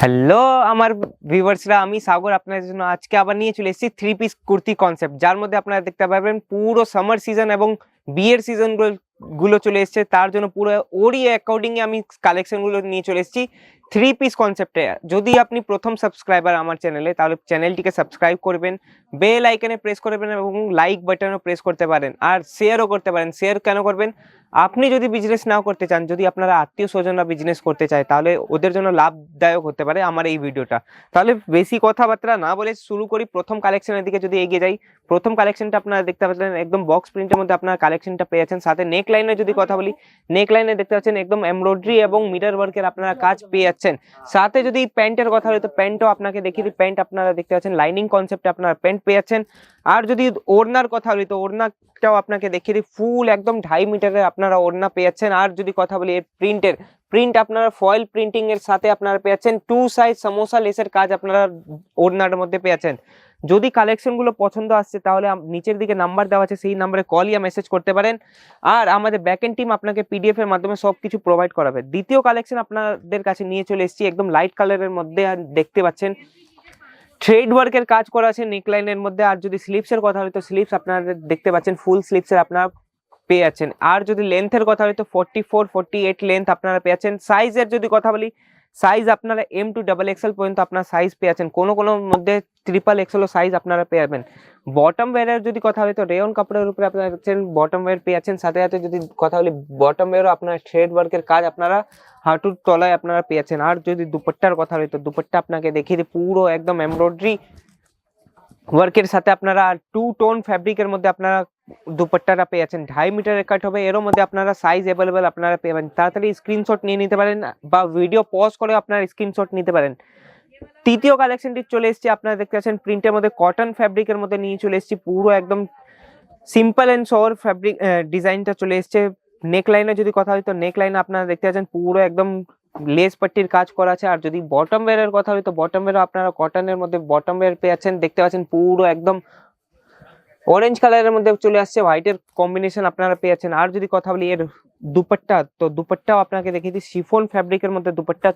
Hello আমার ভিউয়ার্সরা, আমি সাগর আপনাদের জন্য আজকে আবার নিয়ে চলে এসেছি থ্রি পিস কুর্তি কনসেপ্ট, যার মধ্যে আপনারা দেখতে পাবেন পুরো সামার সিজন এবং বিয়ের সিজন গুলো চলে এসেছে। তার জন্য পুরো ওরই অ্যাকর্ডিং আমি কালেকশনগুলো নিয়ে চলে এসেছি থ্রি পিস কনসেপ্টে। যদি আপনি প্রথম সাবস্ক্রাইবার আমার চ্যানেলে, তাহলে চ্যানেলটিকে সাবস্ক্রাইব করবেন, বেল আইকনে প্রেস করবেন এবং লাইক বাটনও প্রেস করতে পারেন, আর শেয়ারও করতে পারেন। শেয়ার কেন করবেন? আপনি যদি বিজনেস নাও করতে চান, যদি আপনারা আত্মীয় স্বজনরা বিজনেস করতে চায়, তাহলে ওদের জন্য লাভদায়ক হতে পারে আমার এই ভিডিওটা। তাহলে বেশি কথাবার্তা না বলে শুরু করি। প্রথম কালেকশনের দিকে যদি এগিয়ে যাই, প্রথম কালেকশনটা আপনারা দেখতে পাচ্ছেন একদম বক্স প্রিন্টের মধ্যে আপনারা কালেকশনটা পেয়ে যাচ্ছেন। সাথে নেক লাইনে যদি কথা বলি, নেক লাইনে দেখতে পাচ্ছেন একদম এমব্রয়ডারি এবং মিরর ওয়ার্কের আপনারা কাজ পেয়ে যাচ্ছেন। সাথে যদি প্যান্টের কথা বলি, তো প্যান্টও আপনাকে দেখিয়ে দিই। প্যান্ট আপনারা দেখতে পাচ্ছেন লাইনিং কনসেপ্টে আপনারা প্যান্ট পেয়ে যাচ্ছেন। আর যদি ওড়নার কথা বলি, তো ওড়নাটাও আপনাকে দেখিয়ে দিই। ফুল একদম 2.5 মিটারের আপনারা ওড়না পেয়ে যাচ্ছেন। আর যদি কথা বলি এর প্রিন্ট আপনারা ফয়েল প্রিন্টিং এর সাথে আপনারা পেয়ে যাচ্ছেন 2 সাইজ সমোসা লেসের কাজ আপনারা ওড়নার মধ্যে পেয়ে যাচ্ছেন। যদি কালেকশন গুলো পছন্দ আসছে, তাহলে নিচের দিকে নাম্বার দেওয়া আছে, সেই নাম্বারে কল ইয়া মেসেজ করতে পারেন। আর আমাদের ব্যাকএন্ড টিম আপনাকে পিডিএফ এর মাধ্যমে সবকিছু প্রোভাইড করাবে। দ্বিতীয় কালেকশন আপনাদের কাছে নিয়ে চলে এসেছি একদম লাইট কালারের মধ্যে। আর দেখতে পাচ্ছেন থ্রেড ওয়ার্কের কাজ করা আছে নেকলাইনের মধ্যে। আর যদি স্লিপস এর কথা বলি, তো স্লিপস আপনারা দেখতে পাচ্ছেন ফুল স্লিপস এর আপনারা পেয়ে যাচ্ছেন। আর যদি লেন্থের কথা বলি, তো 44-48 লেন্থ আপনারা পেয়ে যাচ্ছেন। সাইজের যদি কথা বলি, সাইজ আপনারা এম টু ডাবল এক্সেল পর্যন্ত আপনার সাইজ পেয়ে যাচ্ছেন। কোনো মধ্যে ট্রিপল এক্সেল সাইজ আপনারা পেয়ে যাবেন। বটম ওয়্যারের যদি কথা বলি, তো রেয়ন কাপড়ের উপরে আপনারা পাচ্ছেন বটম ওয়্যার পেয়ে যাচ্ছেন। সাথে সাথে যদি কথা বলি, বটম ওয়্যারও আপনার থ্রেড ওয়ার্কের কাজ আপনারা হাঁটুর তলায় আপনারা পেয়ে যাচ্ছেন। আর যদি দুপাট্টার কথা বলি, তো দুপাট্টা আপনাকে দেখিয়ে দিই পুরো একদম এমব্রয়ডারি ওয়ার্কের সাথে আপনারা 2 টোন ফ্যাব্রিকের মধ্যে আপনারা দুপাট্টাটা পেয়ে যাচ্ছেন। 2.5 মিটারের কাট হবে। এর মধ্যে আপনারা সাইজ অ্যাভেলেবেল আপনারা পেয়ে যাবেন। তাড়াতাড়ি স্ক্রিনশট নিয়ে নিতে পারেন বা ভিডিও পজ করে আপনারা স্ক্রিনশট নিতে পারেন। তৃতীয় কালেকশনটি চলে এসেছে, আপনারা দেখতে পাচ্ছেন প্রিন্টের মধ্যে কটন ফ্যাব্রিকের মধ্যে নিয়ে চলে এসেছি। পুরো একদম সিম্পল এন্ড সোর ফ্যাব্রিক ডিজাইনটা চলে এসেছে। নেক লাইনে যদি কথা হয়, তো নেক লাইনে আপনারা দেখতে পাচ্ছেন পুরো একদম লেস পাট্টির কাজ করা আছে। আর যদি বটম ওয়্যারের কথা হয়, তো বটম ওয়্যার আপনারা কটনের মধ্যে বটম ওয়্যার পেয়ে যাচ্ছেন। দেখতে পাচ্ছেন পুরো একদম অরেঞ্জ কালারের মধ্যে চলে আসছে, হোয়াইটের কম্বিনেশন আপনারা পেয়ে যাচ্ছেন। আর যদি কথা বলি এর দুপাট্টা, তো দুপাট্টাও আপনাকে দেখিয়ে দিই। শিফন ফ্যাব্রিকের মধ্যে দুপাট্টা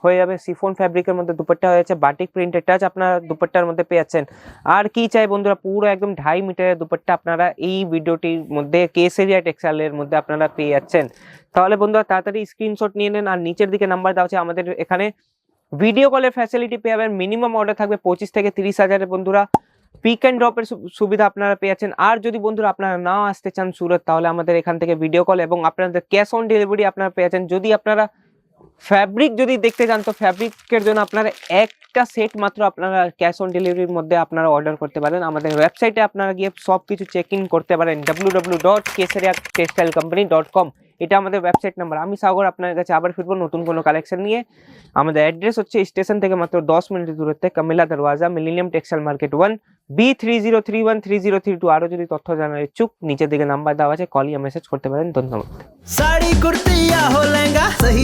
হয়ে যাবে। শিফন ফ্যাব্রিকের মধ্যে দুপাট্টা হয়ে যাচ্ছে। বাটিক প্রিন্টের টাচ আপনারা দুপাট্টার মধ্যে পেয়ে যাচ্ছেন। আর কি চাই বন্ধুরা, পুরো একদম 2.5 মিটারের দুপাট্টা আপনারা এই ভিডিওটির মধ্যে কেসরিয়া টেক্সটাইলের মধ্যে আপনারা পেয়ে যাচ্ছেন। তাহলে বন্ধুরা তাড়াতাড়ি স্ক্রিনশট নিয়ে নেন। আর নিচের দিকে নাম্বার দেওয়া আছে। আমাদের এখানে ভিডিও কলের ফ্যাসিলিটি পেয়ে যাবেন। মিনিমাম অর্ডার থাকবে 25 থেকে 30 হাজারের বন্ধুরা। পিক অ্যান্ড ড্রপের সুবিধা আপনারা পেয়ে যাচ্ছেন। আর যদি বন্ধুরা আপনারা না আসতে চান সুরত, তাহলে আমাদের এখান থেকে ভিডিও কল এবং আপনাদের ক্যাশ অন ডেলিভারি আপনারা পেয়ে যাচ্ছেন। যদি আপনারা ফ্যাব্রিক যদি দেখতে চান, তো ফ্যাব্রিকের জন্য আপনারা একটা সেট মাত্র আপনারা ক্যাশ অন ডেলিভারির মধ্যে আপনারা অর্ডার করতে পারেন। আমাদের ওয়েবসাইটে আপনারা গিয়ে সবকিছু চেক ইন করতে পারেন, www.kesariatextileccompany.com। এটা আমাদের ওয়েবসাইট নাম্বার। আমি সাগর আপনার কাছে আবার ফিরবো নতুন কোনো কালেকশন নিয়ে। আমাদের অ্যাড্রেস হচ্ছে স্টেশন থেকে মাত্র 10 মিনিটের দূরত্বে, কামিলা দরওয়াজা, মিলেনিয়াম টেক্সটাইল মার্কেট 1, B30313032। আরো যদি তথ্য জানার ইচ্ছুক, নিচের দিকে নাম্বার দেওয়া আছে, কল ইয়া মেসেজ করতে পারেন। ধন্যবাদ। साड़ी कुर्ती या हो लहंगा, सही